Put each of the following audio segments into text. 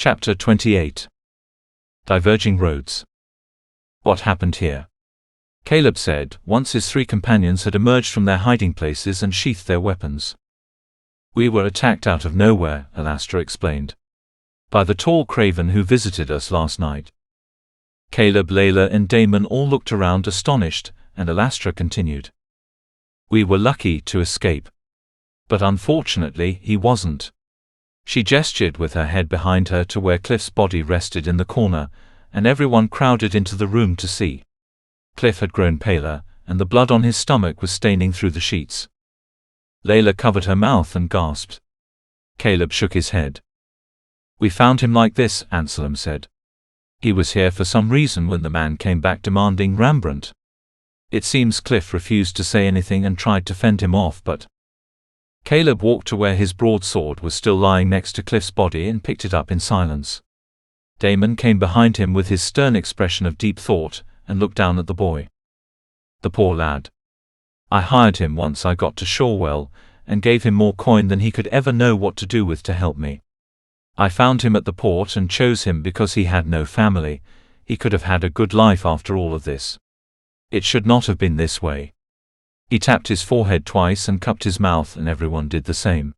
Chapter 28. Diverging Roads. What happened here? Caleb said, once his three companions had emerged from their hiding places and sheathed their weapons. We were attacked out of nowhere, Alastra explained. By the tall craven who visited us last night. Caleb, Layla and Damon all looked around astonished, and Alastra continued. We were lucky to escape. But unfortunately, he wasn't. She gestured with her head behind her to where Cliff's body rested in the corner, and everyone crowded into the room to see. Cliff had grown paler, and the blood on his stomach was staining through the sheets. Layla covered her mouth and gasped. Caleb shook his head. We found him like this, Anselm said. He was here for some reason when the man came back demanding Rembrandt. It seems Cliff refused to say anything and tried to fend him off, but Caleb walked to where his broadsword was still lying next to Cliff's body and picked it up in silence. Damon came behind him with his stern expression of deep thought, and looked down at the boy. The poor lad. I hired him once I got to Shorewell, and gave him more coin than he could ever know what to do with to help me. I found him at the port and chose him because he had no family. He could have had a good life after all of this. It should not have been this way. He tapped his forehead twice and cupped his mouth, and everyone did the same.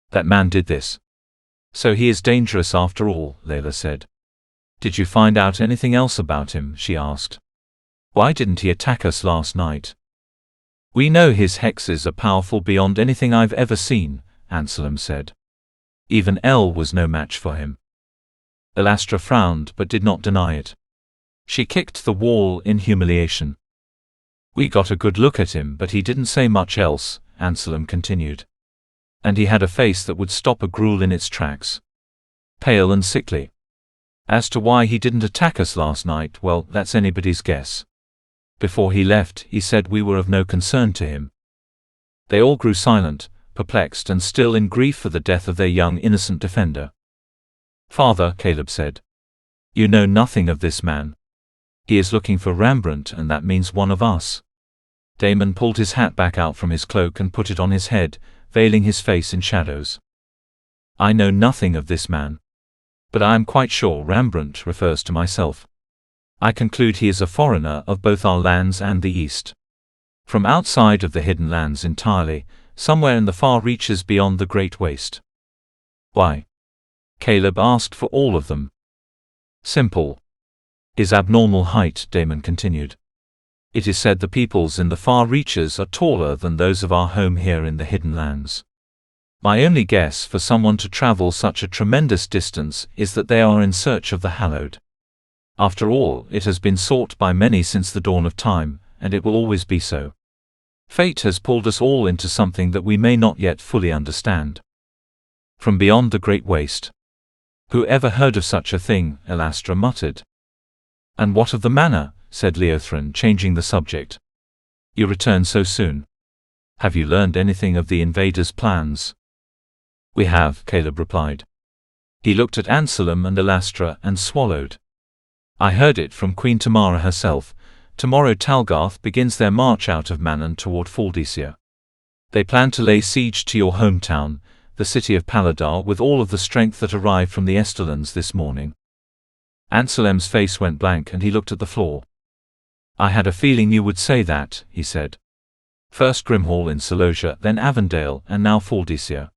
That man did this. So he is dangerous after all, Layla said. Did you find out anything else about him? She asked. Why didn't he attack us last night? We know his hexes are powerful beyond anything I've ever seen, Anselm said. Even El was no match for him. Alastra frowned but did not deny it. She kicked the wall in humiliation. We got a good look at him, but he didn't say much else, Anselm continued. And he had a face that would stop a gruel in its tracks. Pale and sickly. As to why he didn't attack us last night, well, that's anybody's guess. Before he left, he said we were of no concern to him. They all grew silent, perplexed and still in grief for the death of their young innocent defender. Father, Caleb said. You know nothing of this man. He is looking for Rembrandt, and that means one of us. Damon pulled his hat back out from his cloak and put it on his head, veiling his face in shadows. I know nothing of this man. But I am quite sure Rembrandt refers to myself. I conclude he is a foreigner of both our lands and the East. From outside of the hidden lands entirely, somewhere in the far reaches beyond the Great Waste. Why? Caleb asked for all of them. Simple. His abnormal height, Damon continued. It is said the peoples in the far reaches are taller than those of our home here in the hidden lands. My only guess for someone to travel such a tremendous distance is that they are in search of the hallowed. After all, it has been sought by many since the dawn of time, and it will always be so. Fate has pulled us all into something that we may not yet fully understand. From beyond the Great Waste. Who ever heard of such a thing? Alastra muttered. And what of the manor? Said Leothran, changing the subject. You return so soon. Have you learned anything of the invaders' plans? We have, Caleb replied. He looked at Anselm and Alastra and swallowed. I heard it from Queen Tamara herself. Tomorrow Talgarth begins their march out of Manon toward Faldesia. They plan to lay siege to your hometown, the city of Paladar, with all of the strength that arrived from the Estelans this morning. Anselm's face went blank and he looked at the floor. I had a feeling you would say that, he said. First Grimhall in Solosia, then Avondale, and now Faldesia.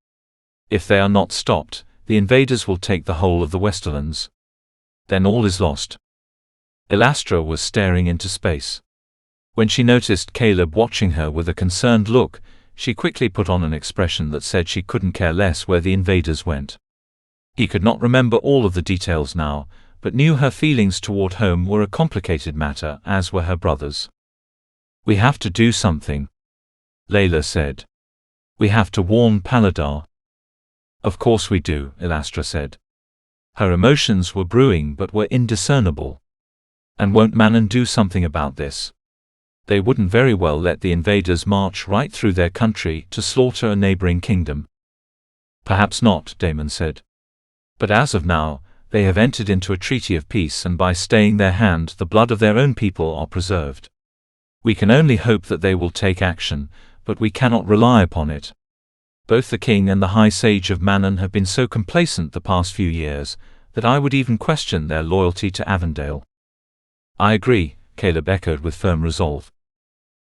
If they are not stopped, the invaders will take the whole of the Westerlands. Then all is lost. Alastra was staring into space. When she noticed Caleb watching her with a concerned look, she quickly put on an expression that said she couldn't care less where the invaders went. He could not remember all of the details now, but knew her feelings toward home were a complicated matter, as were her brothers. We have to do something, Layla said. We have to warn Paladar. Of course we do, Alastra said. Her emotions were brewing but were indiscernible. And won't Manon do something about this? They wouldn't very well let the invaders march right through their country to slaughter a neighboring kingdom. Perhaps not, Damon said. But as of now, they have entered into a treaty of peace, and by staying their hand, the blood of their own people are preserved. We can only hope that they will take action, but we cannot rely upon it. Both the king and the high sage of Manon have been so complacent the past few years, that I would even question their loyalty to Avondale. I agree, Caleb echoed with firm resolve.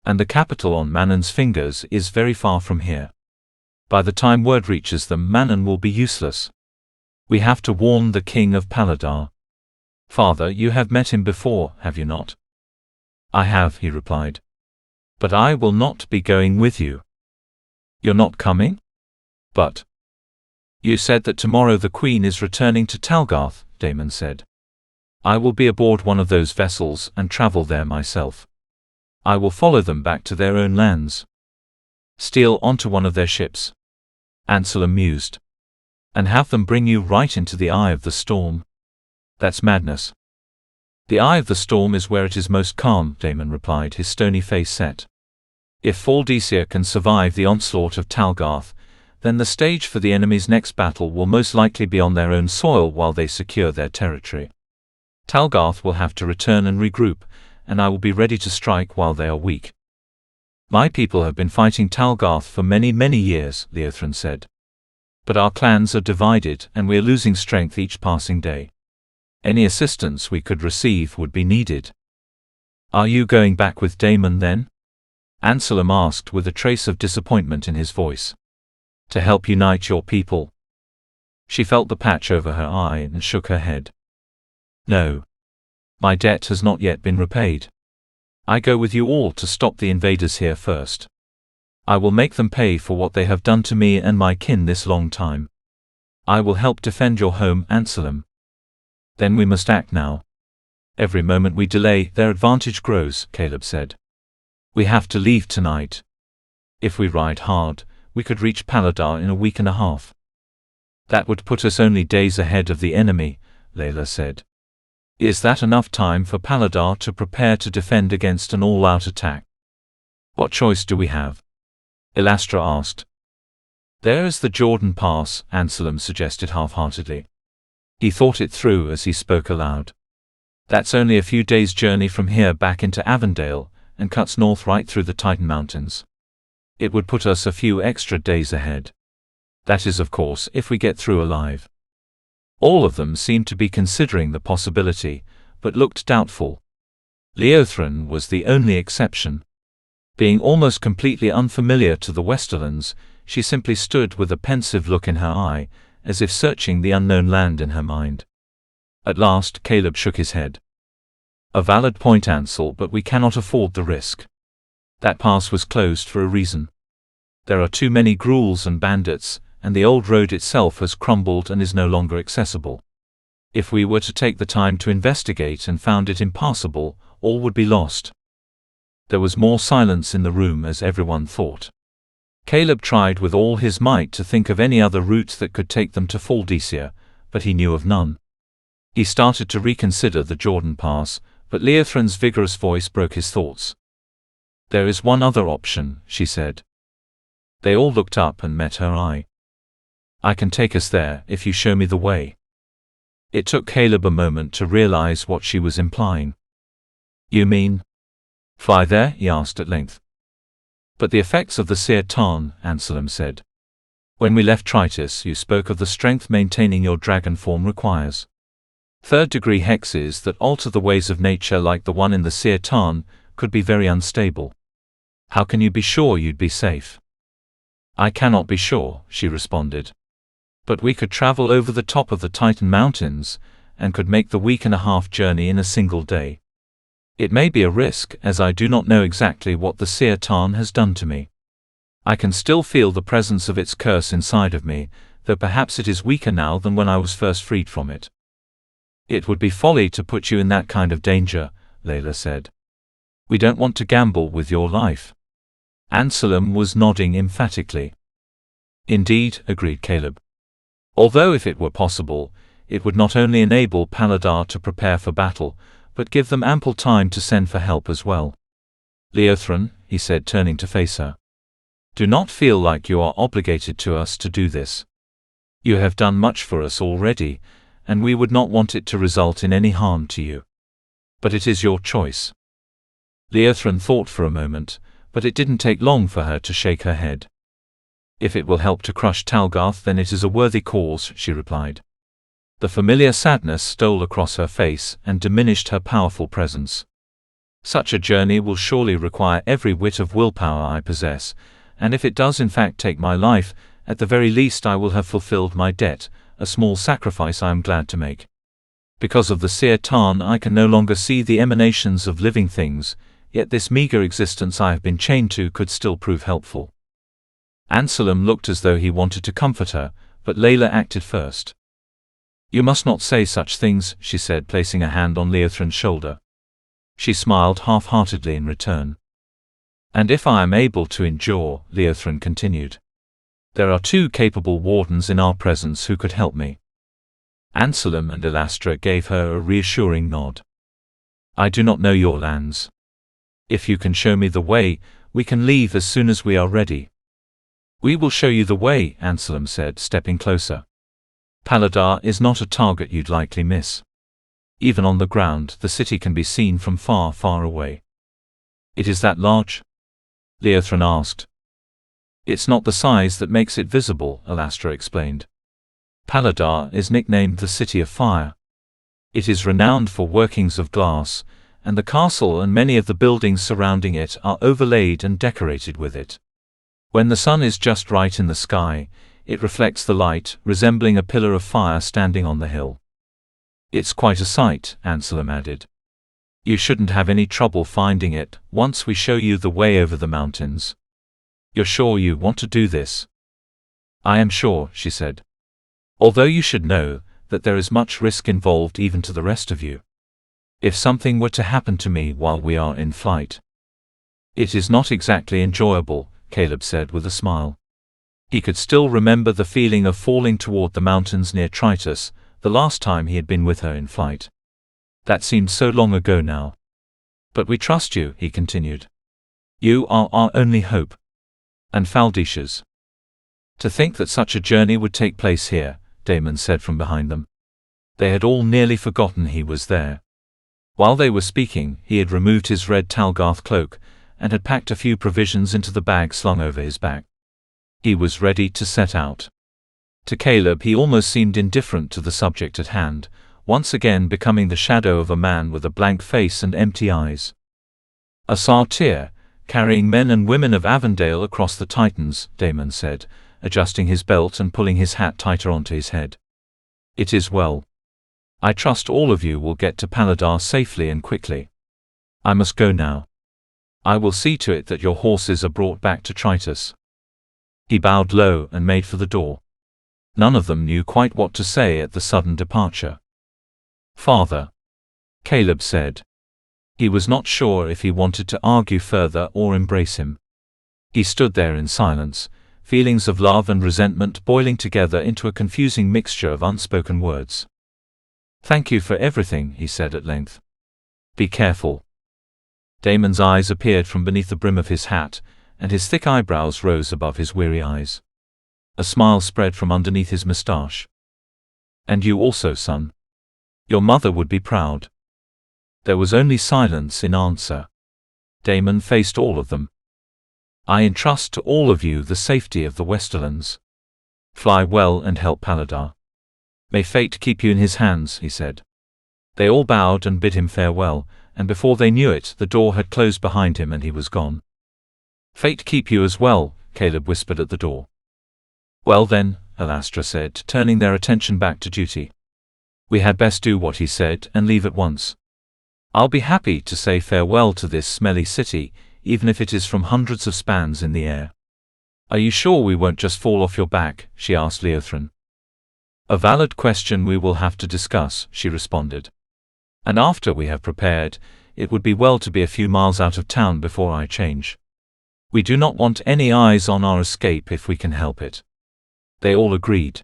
And the capital on Manon's fingers is very far from here. By the time word reaches them, Manon will be useless. We have to warn the king of Paladar. Father, you have met him before, have you not? I have, he replied. But I will not be going with you. You're not coming? But you said that tomorrow the Queen is returning to Talgarth, Damon said. I will be aboard one of those vessels and travel there myself. I will follow them back to their own lands. Steal onto one of their ships. Anselm mused. And have them bring you right into the eye of the storm. That's madness. The eye of the storm is where it is most calm, Damon replied, his stony face set. If Faldesia can survive the onslaught of Talgarth, then the stage for the enemy's next battle will most likely be on their own soil while they secure their territory. Talgarth will have to return and regroup, and I will be ready to strike while they are weak. My people have been fighting Talgarth for many, many years, Leothran said. But our clans are divided, and we are losing strength each passing day. Any assistance we could receive would be needed. Are you going back with Damon then? Anselm asked with a trace of disappointment in his voice. To help unite your people? She felt the patch over her eye and shook her head. No. My debt has not yet been repaid. I go with you all to stop the invaders here first. I will make them pay for what they have done to me and my kin this long time. I will help defend your home, Anselm. Then we must act now. Every moment we delay, their advantage grows, Caleb said. We have to leave tonight. If we ride hard, we could reach Paladar in a week and a half. That would put us only days ahead of the enemy, Layla said. Is that enough time for Paladar to prepare to defend against an all-out attack? What choice do we have? Elastra asked. There is the Jordan Pass, Anselm suggested half-heartedly. He thought it through as he spoke aloud. That's only a few days' journey from here back into Avondale, and cuts north right through the Titan Mountains. It would put us a few extra days ahead. That is, of course, if we get through alive. All of them seemed to be considering the possibility, but looked doubtful. Leothran was the only exception. Being almost completely unfamiliar to the Westerlands, she simply stood with a pensive look in her eye, as if searching the unknown land in her mind. At last Caleb shook his head. A valid point, Ansel, but we cannot afford the risk. That pass was closed for a reason. There are too many ghouls and bandits, and the old road itself has crumbled and is no longer accessible. If we were to take the time to investigate and found it impassable, all would be lost. There was more silence in the room as everyone thought. Caleb tried with all his might to think of any other route that could take them to Faldesia, but he knew of none. He started to reconsider the Jordan Pass, but Leothran's vigorous voice broke his thoughts. There is one other option, she said. They all looked up and met her eye. I can take us there if you show me the way. It took Caleb a moment to realize what she was implying. You mean fly there? He asked at length. But the effects of the Seer Tarn, Anselm said. When we left Tritus, you spoke of the strength maintaining your dragon form requires. Third-degree hexes that alter the ways of nature like the one in the Seer Tarn could be very unstable. How can you be sure you'd be safe? I cannot be sure, she responded. But we could travel over the top of the Titan Mountains, and could make the week-and-a-half journey in a single day. It may be a risk, as I do not know exactly what the Seer Tarn has done to me. I can still feel the presence of its curse inside of me, though perhaps it is weaker now than when I was first freed from it. It would be folly to put you in that kind of danger, Layla said. We don't want to gamble with your life. Anselm was nodding emphatically. Indeed, agreed Caleb. Although if it were possible, it would not only enable Paladar to prepare for battle, but give them ample time to send for help as well. Leothran, he said, turning to face her. Do not feel like you are obligated to us to do this. You have done much for us already, and we would not want it to result in any harm to you. But it is your choice. Leothran thought for a moment, but it didn't take long for her to shake her head. If it will help to crush Talgarth, then it is a worthy cause, she replied. The familiar sadness stole across her face and diminished her powerful presence. Such a journey will surely require every whit of willpower I possess, and if it does in fact take my life, at the very least I will have fulfilled my debt, a small sacrifice I am glad to make. Because of the Seer Tarn I can no longer see the emanations of living things, yet this meager existence I have been chained to could still prove helpful. Anselm looked as though he wanted to comfort her, but Layla acted first. You must not say such things, she said, placing a hand on Leothrin's shoulder. She smiled half-heartedly in return. And if I am able to endure, Leothrin continued. There are 2 capable wardens in our presence who could help me. Anselm and Elastra gave her a reassuring nod. I do not know your lands. If you can show me the way, we can leave as soon as we are ready. We will show you the way, Anselm said, stepping closer. Paladar is not a target you'd likely miss. Even on the ground, the city can be seen from far, far away. It is that large? Leothrin asked. It's not the size that makes it visible, Elastra explained. Paladar is nicknamed the City of Fire. It is renowned for workings of glass, and the castle and many of the buildings surrounding it are overlaid and decorated with it. When the sun is just right in the sky, it reflects the light, resembling a pillar of fire standing on the hill. It's quite a sight, Anselm added. You shouldn't have any trouble finding it once we show you the way over the mountains. You're sure you want to do this? I am sure, she said. Although you should know that there is much risk involved even to the rest of you. If something were to happen to me while we are in flight. It is not exactly enjoyable, Caleb said with a smile. He could still remember the feeling of falling toward the mountains near Tritus, the last time he had been with her in flight. That seemed so long ago now. But we trust you, he continued. You are our only hope. And Faldicia's. To think that such a journey would take place here, Damon said from behind them. They had all nearly forgotten he was there. While they were speaking, he had removed his red Talgarth cloak, and had packed a few provisions into the bag slung over his back. He was ready to set out. To Caleb he almost seemed indifferent to the subject at hand, once again becoming the shadow of a man with a blank face and empty eyes. A Sartir, carrying men and women of Avondale across the Titans, Damon said, adjusting his belt and pulling his hat tighter onto his head. It is well. I trust all of you will get to Paladar safely and quickly. I must go now. I will see to it that your horses are brought back to Tritus. He bowed low and made for the door. None of them knew quite what to say at the sudden departure. Father, Caleb said. He was not sure if he wanted to argue further or embrace him. He stood there in silence, feelings of love and resentment boiling together into a confusing mixture of unspoken words. Thank you for everything, he said at length. Be careful. Damon's eyes appeared from beneath the brim of his hat, and his thick eyebrows rose above his weary eyes. A smile spread from underneath his moustache. And you also, son. Your mother would be proud. There was only silence in answer. Damon faced all of them. I entrust to all of you the safety of the Westerlands. Fly well and help Paladar. May fate keep you in his hands, he said. They all bowed and bid him farewell, and before they knew it, the door had closed behind him and he was gone. Fate keep you as well, Caleb whispered at the door. Well then, Elastra said, turning their attention back to duty. We had best do what he said and leave at once. I'll be happy to say farewell to this smelly city, even if it is from hundreds of spans in the air. Are you sure we won't just fall off your back? She asked Leothrin. A valid question we will have to discuss, she responded. And after we have prepared, it would be well to be a few miles out of town before I change. We do not want any eyes on our escape if we can help it. They all agreed.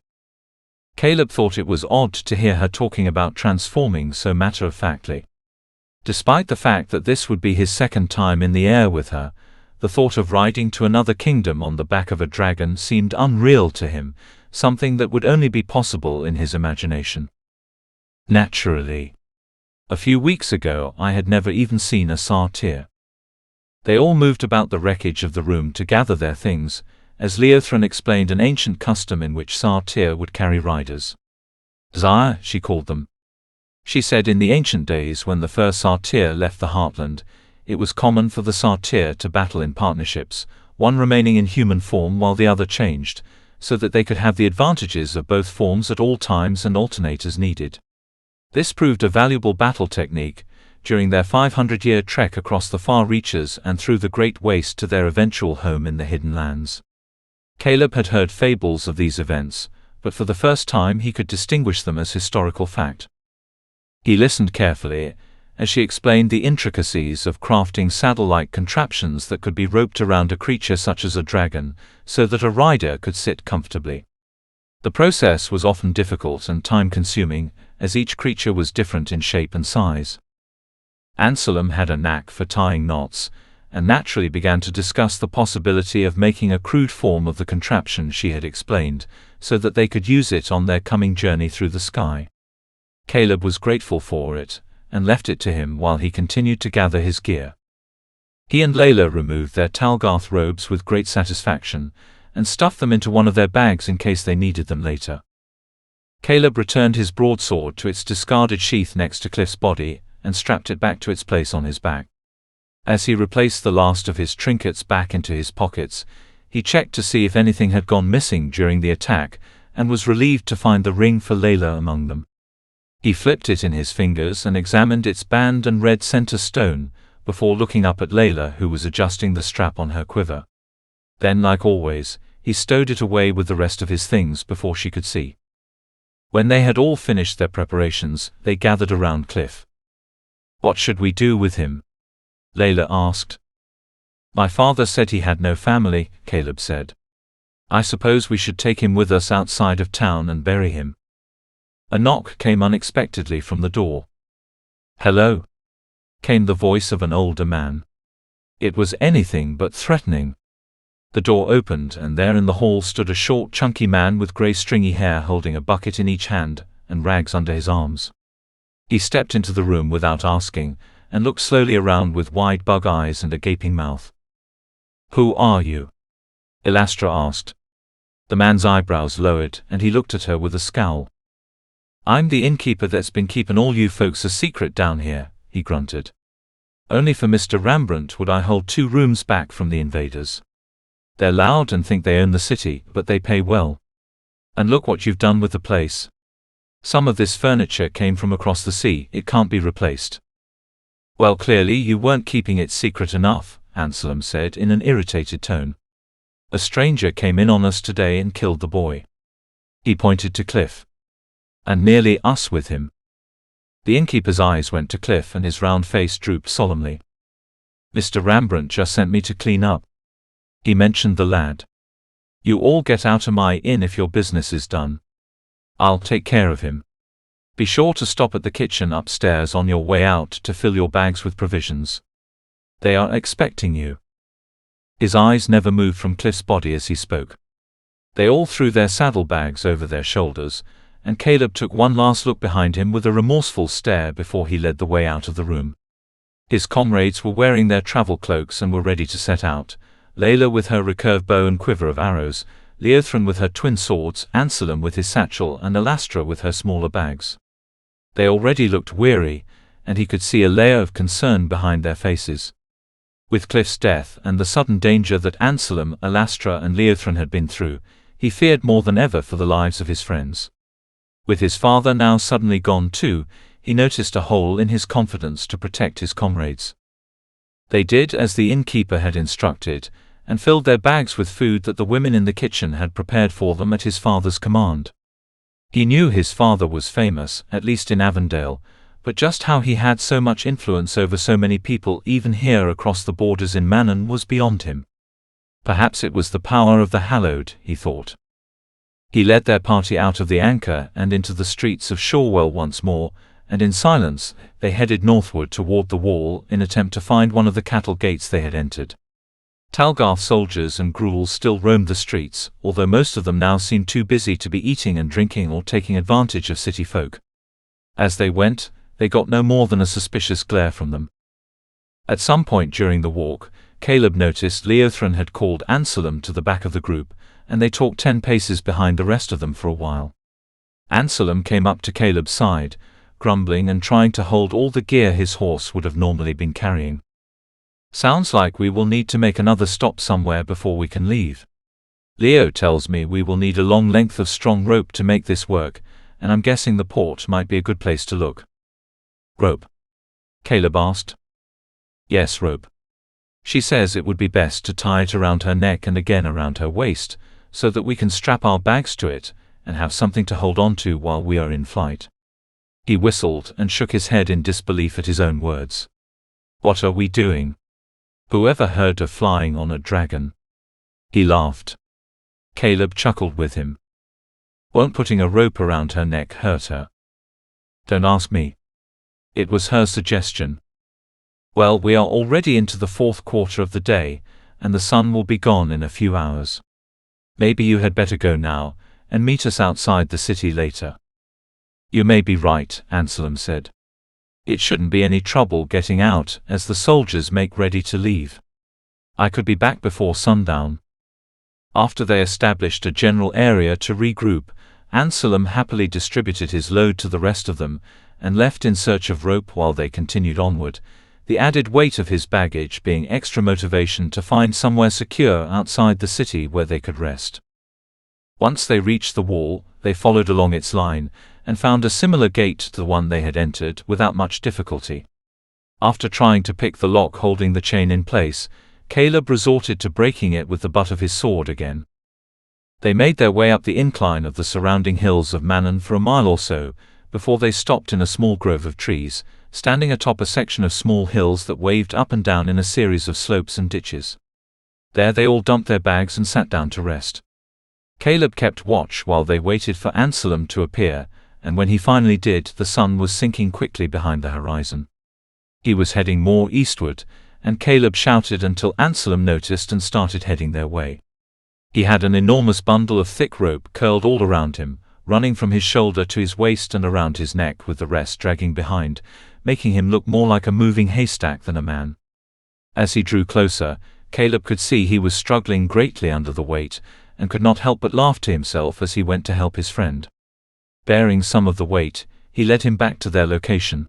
Caleb thought it was odd to hear her talking about transforming so matter-of-factly. Despite the fact that this would be his second time in the air with her, the thought of riding to another kingdom on the back of a dragon seemed unreal to him, something that would only be possible in his imagination. Naturally. A few weeks ago I had never even seen a Sartir. They all moved about the wreckage of the room to gather their things, as Leothrin explained an ancient custom in which Sartir would carry riders. Zaya, she called them. She said in the ancient days when the first satyr left the heartland, it was common for the satyr to battle in partnerships, one remaining in human form while the other changed, so that they could have the advantages of both forms at all times and alternate as needed. This proved a valuable battle technique during their 500-year trek across the far reaches and through the Great Waste to their eventual home in the Hidden Lands. Caleb had heard fables of these events, but for the first time he could distinguish them as historical fact. He listened carefully as she explained the intricacies of crafting saddle-like contraptions that could be roped around a creature such as a dragon, so that a rider could sit comfortably. The process was often difficult and time-consuming, as each creature was different in shape and size. Anselm had a knack for tying knots, and naturally began to discuss the possibility of making a crude form of the contraption she had explained, so that they could use it on their coming journey through the sky. Caleb was grateful for it, and left it to him while he continued to gather his gear. He and Layla removed their Talgarth robes with great satisfaction, and stuffed them into one of their bags in case they needed them later. Caleb returned his broadsword to its discarded sheath next to Cliff's body, and strapped it back to its place on his back. As he replaced the last of his trinkets back into his pockets, he checked to see if anything had gone missing during the attack, and was relieved to find the ring for Layla among them. He flipped it in his fingers and examined its band and red center stone, before looking up at Layla, who was adjusting the strap on her quiver. Then, like always, he stowed it away with the rest of his things before she could see. When they had all finished their preparations, they gathered around Cliff. "What should we do with him?" Layla asked. "My father said he had no family," Caleb said. "I suppose we should take him with us outside of town and bury him." A knock came unexpectedly from the door. "Hello," came the voice of an older man. It was anything but threatening. The door opened, and there in the hall stood a short, chunky man with grey stringy hair holding a bucket in each hand and rags under his arms. He stepped into the room without asking, and looked slowly around with wide bug eyes and a gaping mouth. "Who are you?" Elastra asked. The man's eyebrows lowered, and he looked at her with a scowl. "I'm the innkeeper that's been keeping all you folks a secret down here," he grunted. "Only for Mr. Rembrandt would I hold 2 rooms back from the invaders. They're loud and think they own the city, but they pay well. And look what you've done with the place. Some of this furniture came from across the sea, it can't be replaced." "Well, clearly you weren't keeping it secret enough," Anselm said in an irritated tone. "A stranger came in on us today and killed the boy." He pointed to Cliff. "And nearly us with him." The innkeeper's eyes went to Cliff and his round face drooped solemnly. "Mr. Rembrandt just sent me to clean up." He mentioned the lad. "You all get out of my inn if your business is done. I'll take care of him. Be sure to stop at the kitchen upstairs on your way out to fill your bags with provisions. They are expecting you." His eyes never moved from Cliff's body as he spoke. They all threw their saddlebags over their shoulders, and Caleb took one last look behind him with a remorseful stare before he led the way out of the room. His comrades were wearing their travel cloaks and were ready to set out, Layla with her recurved bow and quiver of arrows, Leothran with her twin swords, Anselm with his satchel, and Elastra with her smaller bags. They already looked weary, and he could see a layer of concern behind their faces. With Cliff's death and the sudden danger that Anselm, Elastra, and Leothran had been through, he feared more than ever for the lives of his friends. With his father now suddenly gone too, he noticed a hole in his confidence to protect his comrades. They did as the innkeeper had instructed, and filled their bags with food that the women in the kitchen had prepared for them at his father's command. He knew his father was famous, at least in Avondale, but just how he had so much influence over so many people even here across the borders in Manon was beyond him. Perhaps it was the power of the hallowed, he thought. He led their party out of the Anchor and into the streets of Shorewell once more, and in silence, they headed northward toward the wall in attempt to find one of the cattle gates they had entered. Talgarth soldiers and Gruels still roamed the streets, although most of them now seemed too busy to be eating and drinking or taking advantage of city folk. As they went, they got no more than a suspicious glare from them. At some point during the walk, Caleb noticed Leothran had called Anselm to the back of the group, and they talked 10 paces behind the rest of them for a while. Anselm came up to Caleb's side, grumbling and trying to hold all the gear his horse would have normally been carrying. "Sounds like we will need to make another stop somewhere before we can leave. Leo tells me we will need a long length of strong rope to make this work, and I'm guessing the port might be a good place to look." "Rope?" Caleb asked. "Yes, rope. She says it would be best to tie it around her neck and again around her waist, so that we can strap our bags to it and have something to hold on to while we are in flight." He whistled and shook his head in disbelief at his own words. "What are we doing? Whoever heard of flying on a dragon?" He laughed. Caleb chuckled with him. "Won't putting a rope around her neck hurt her?" "Don't ask me. It was her suggestion." "Well, we are already into the fourth quarter of the day, and the sun will be gone in a few hours. Maybe you had better go now, and meet us outside the city later." "You may be right," Anselm said. "It shouldn't be any trouble getting out as the soldiers make ready to leave. I could be back before sundown." After they established a general area to regroup, Anselm happily distributed his load to the rest of them, and left in search of rope while they continued onward, the added weight of his baggage being extra motivation to find somewhere secure outside the city where they could rest. Once they reached the wall, they followed along its line, and found a similar gate to the one they had entered without much difficulty. After trying to pick the lock holding the chain in place, Caleb resorted to breaking it with the butt of his sword again. They made their way up the incline of the surrounding hills of Manon for a mile or so, before they stopped in a small grove of trees, standing atop a section of small hills that waved up and down in a series of slopes and ditches. There they all dumped their bags and sat down to rest. Caleb kept watch while they waited for Anselm to appear, and when he finally did, the sun was sinking quickly behind the horizon. He was heading more eastward, and Caleb shouted until Anselm noticed and started heading their way. He had an enormous bundle of thick rope curled all around him, running from his shoulder to his waist and around his neck with the rest dragging behind, making him look more like a moving haystack than a man. As he drew closer, Caleb could see he was struggling greatly under the weight, and could not help but laugh to himself as he went to help his friend. Bearing some of the weight, he led him back to their location.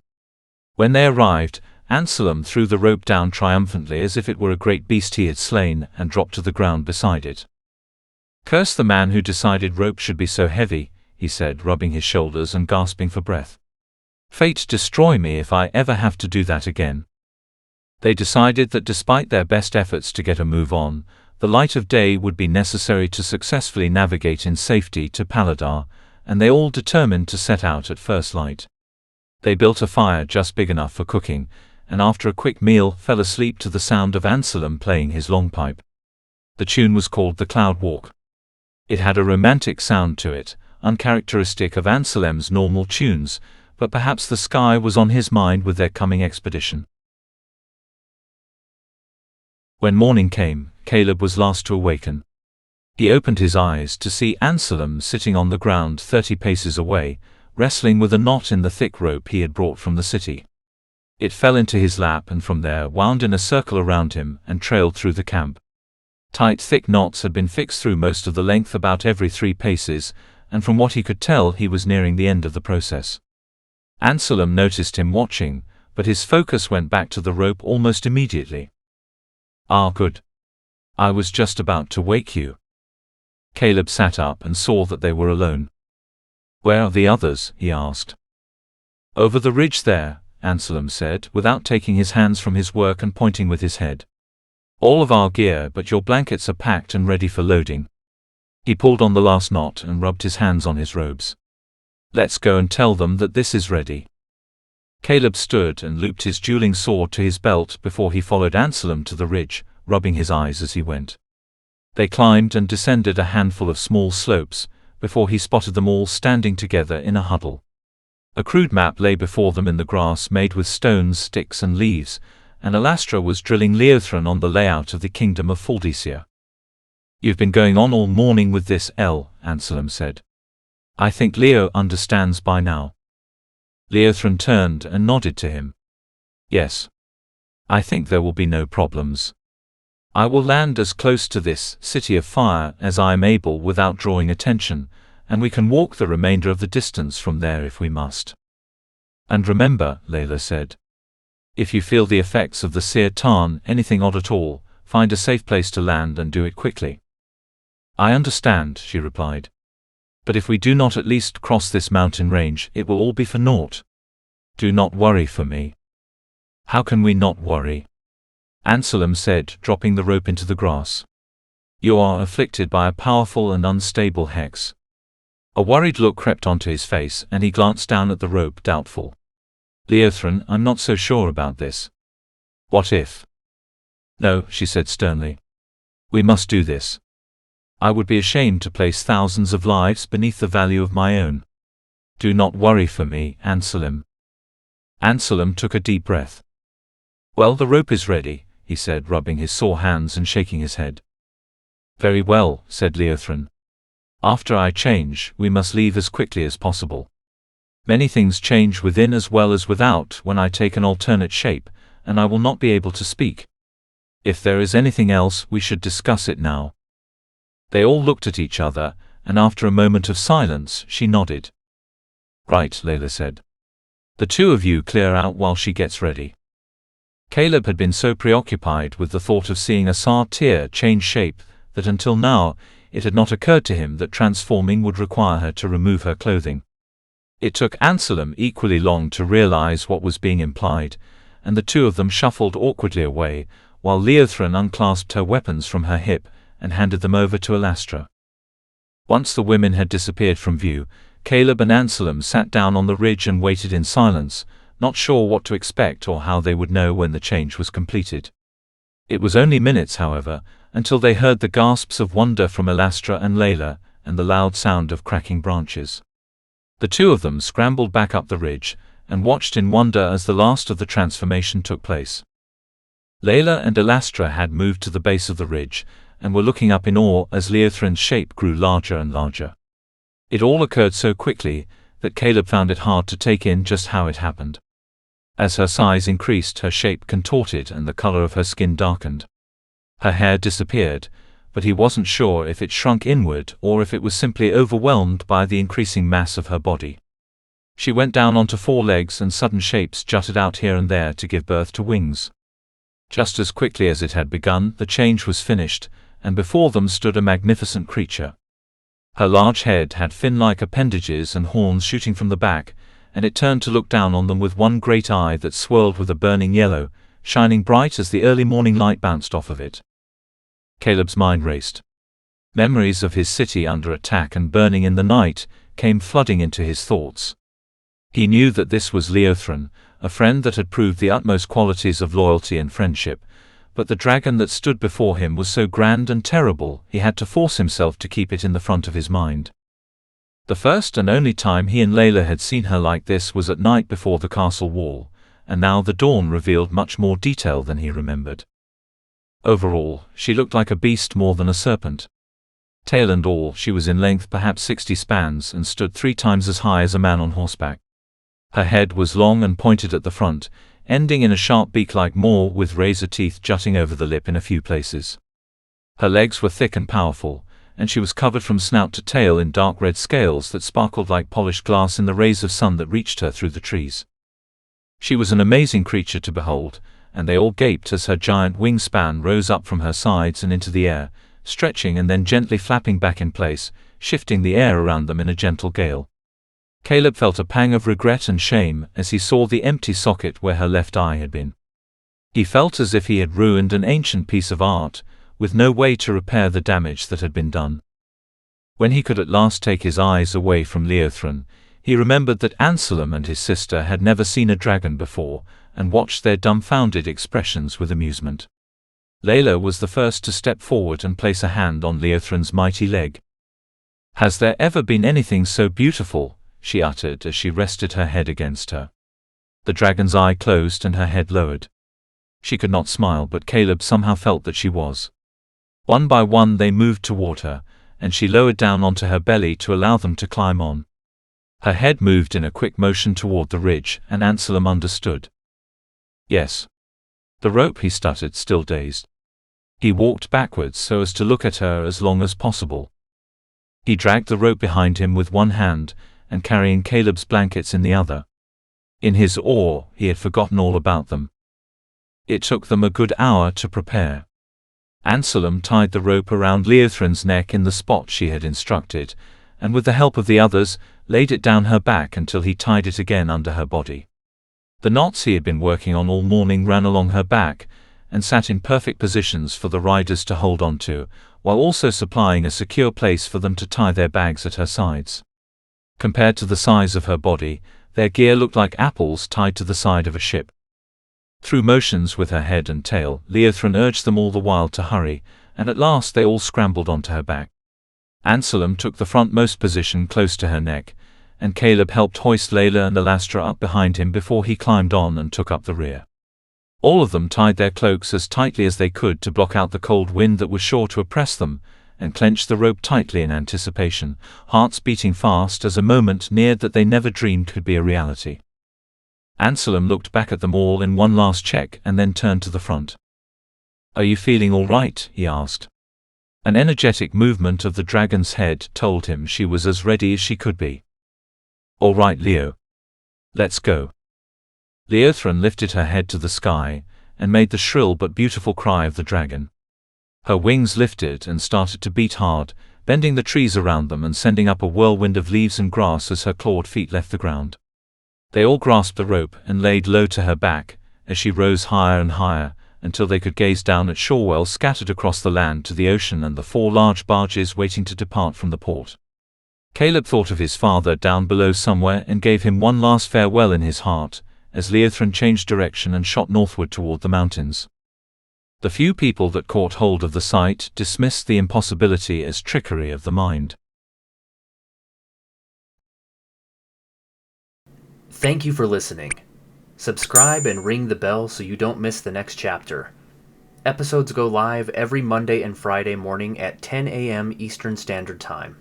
When they arrived, Anselm threw the rope down triumphantly as if it were a great beast he had slain, and dropped to the ground beside it. "Curse the man who decided rope should be so heavy," he said, rubbing his shoulders and gasping for breath. "Fate destroy me if I ever have to do that again." They decided that despite their best efforts to get a move on, the light of day would be necessary to successfully navigate in safety to Paladar, and they all determined to set out at first light. They built a fire just big enough for cooking, and after a quick meal fell asleep to the sound of Anselm playing his long pipe. The tune was called The Cloud Walk. It had a romantic sound to it, uncharacteristic of Anselm's normal tunes, but perhaps the sky was on his mind with their coming expedition. When morning came, Caleb was last to awaken. He opened his eyes to see Anselm sitting on the ground 30 paces away, wrestling with a knot in the thick rope he had brought from the city. It fell into his lap and from there wound in a circle around him and trailed through the camp. Tight, thick knots had been fixed through most of the length about every 3 paces, and from what he could tell he was nearing the end of the process. Anselm noticed him watching, but his focus went back to the rope almost immediately. "Ah, good. I was just about to wake you." Caleb sat up and saw that they were alone. "Where are the others?" he asked. "Over the ridge there," Anselm said, without taking his hands from his work and pointing with his head. "All of our gear but your blankets are packed and ready for loading." He pulled on the last knot and rubbed his hands on his robes. "Let's go and tell them that this is ready." Caleb stood and looped his dueling sword to his belt before he followed Anselm to the ridge, rubbing his eyes as he went. They climbed and descended a handful of small slopes, before he spotted them all standing together in a huddle. A crude map lay before them in the grass made with stones, sticks and leaves, and Alastra was drilling Leothran on the layout of the kingdom of Faldesia. "You've been going on all morning with this, Anselm said. "I think Leo understands by now." Leothran turned and nodded to him. "Yes. I think there will be no problems. I will land as close to this city of fire as I am able without drawing attention, and we can walk the remainder of the distance from there if we must. And remember, Layla said, if you feel the effects of the seer tarn, anything odd at all, find a safe place to land and do it quickly. I understand, she replied. But if we do not at least cross this mountain range, it will all be for naught. Do not worry for me. How can we not worry? Anselm said, dropping the rope into the grass. You are afflicted by a powerful and unstable hex. A worried look crept onto his face, and he glanced down at the rope, doubtful. Leothran, I'm not so sure about this. What if? No, she said sternly. We must do this. I would be ashamed to place thousands of lives beneath the value of my own. Do not worry for me, Anselm. Anselm took a deep breath. Well, the rope is ready, he said, rubbing his sore hands and shaking his head. Very well, said Leothran. After I change, we must leave as quickly as possible. Many things change within as well as without when I take an alternate shape, and I will not be able to speak. If there is anything else, we should discuss it now. They all looked at each other, and after a moment of silence, she nodded. Right, Layla said. The two of you clear out while she gets ready. Caleb had been so preoccupied with the thought of seeing a satyr change shape that until now, it had not occurred to him that transforming would require her to remove her clothing. It took Anselm equally long to realize what was being implied, and the two of them shuffled awkwardly away, while Leothran unclasped her weapons from her hip and handed them over to Alastra. Once the women had disappeared from view, Caleb and Anselm sat down on the ridge and waited in silence, not sure what to expect or how they would know when the change was completed. It was only minutes, however, until they heard the gasps of wonder from Alastra and Layla, and the loud sound of cracking branches. The two of them scrambled back up the ridge, and watched in wonder as the last of the transformation took place. Layla and Alastra had moved to the base of the ridge, and were looking up in awe as Leothran's shape grew larger and larger. It all occurred so quickly, that Caleb found it hard to take in just how it happened. As her size increased, her shape contorted and the color of her skin darkened. Her hair disappeared, but he wasn't sure if it shrunk inward or if it was simply overwhelmed by the increasing mass of her body. She went down onto four legs and sudden shapes jutted out here and there to give birth to wings. Just as quickly as it had begun, the change was finished, and before them stood a magnificent creature. Her large head had fin-like appendages and horns shooting from the back, and it turned to look down on them with one great eye that swirled with a burning yellow, shining bright as the early morning light bounced off of it. Caleb's mind raced. Memories of his city under attack and burning in the night came flooding into his thoughts. He knew that this was Leothran, a friend that had proved the utmost qualities of loyalty and friendship, but the dragon that stood before him was so grand and terrible, he had to force himself to keep it in the front of his mind. The first and only time he and Layla had seen her like this was at night before the castle wall, and now the dawn revealed much more detail than he remembered. Overall, she looked like a beast more than a serpent. Tail and all, she was in length perhaps 60 spans and stood 3 times as high as a man on horseback. Her head was long and pointed at the front, ending in a sharp beak-like maw with razor teeth jutting over the lip in a few places. Her legs were thick and powerful, and she was covered from snout to tail in dark red scales that sparkled like polished glass in the rays of sun that reached her through the trees. She was an amazing creature to behold, and they all gaped as her giant wingspan rose up from her sides and into the air, stretching and then gently flapping back in place, shifting the air around them in a gentle gale. Caleb felt a pang of regret and shame as he saw the empty socket where her left eye had been. He felt as if he had ruined an ancient piece of art, with no way to repair the damage that had been done. When he could at last take his eyes away from Leothran, he remembered that Anselm and his sister had never seen a dragon before, and watched their dumbfounded expressions with amusement. Layla was the first to step forward and place a hand on Leothran's mighty leg. "Has there ever been anything so beautiful?" she uttered as she rested her head against her. The dragon's eye closed and her head lowered. She could not smile, but Caleb somehow felt that she was. One by one they moved toward her, and she lowered down onto her belly to allow them to climb on. Her head moved in a quick motion toward the ridge, and Anselm understood. "Yes." "The rope," he stuttered, still dazed. He walked backwards so as to look at her as long as possible. He dragged the rope behind him with one hand and carrying Caleb's blankets in the other. In his awe, he had forgotten all about them. It took them a good hour to prepare. Anselm tied the rope around Leothrin's neck in the spot she had instructed, and with the help of the others, laid it down her back until he tied it again under her body. The knots he had been working on all morning ran along her back, and sat in perfect positions for the riders to hold on to, while also supplying a secure place for them to tie their bags at her sides. Compared to the size of her body, their gear looked like apples tied to the side of a ship. Through motions with her head and tail, Leothrin urged them all the while to hurry, and at last they all scrambled onto her back. Anselm took the frontmost position close to her neck, and Caleb helped hoist Layla and Alastra up behind him before he climbed on and took up the rear. All of them tied their cloaks as tightly as they could to block out the cold wind that was sure to oppress them, and clenched the rope tightly in anticipation, hearts beating fast as a moment neared that they never dreamed could be a reality. Anselm looked back at them all in one last check and then turned to the front. "Are you feeling all right?" he asked. An energetic movement of the dragon's head told him she was as ready as she could be. "All right, Leo. Let's go." Leothrin lifted her head to the sky and made the shrill but beautiful cry of the dragon. Her wings lifted and started to beat hard, bending the trees around them and sending up a whirlwind of leaves and grass as her clawed feet left the ground. They all grasped the rope and laid low to her back, as she rose higher and higher, until they could gaze down at shorewell scattered across the land to the ocean and the 4 large barges waiting to depart from the port. Caleb thought of his father down below somewhere and gave him one last farewell in his heart, as Leothrin changed direction and shot northward toward the mountains. The few people that caught hold of the sight dismissed the impossibility as trickery of the mind. Thank you for listening. Subscribe and ring the bell so you don't miss the next chapter. Episodes go live every Monday and Friday morning at 10 a.m. Eastern Standard Time.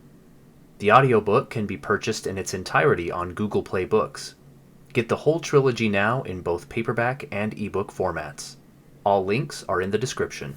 The audiobook can be purchased in its entirety on Google Play Books. Get the whole trilogy now in both paperback and ebook formats. All links are in the description.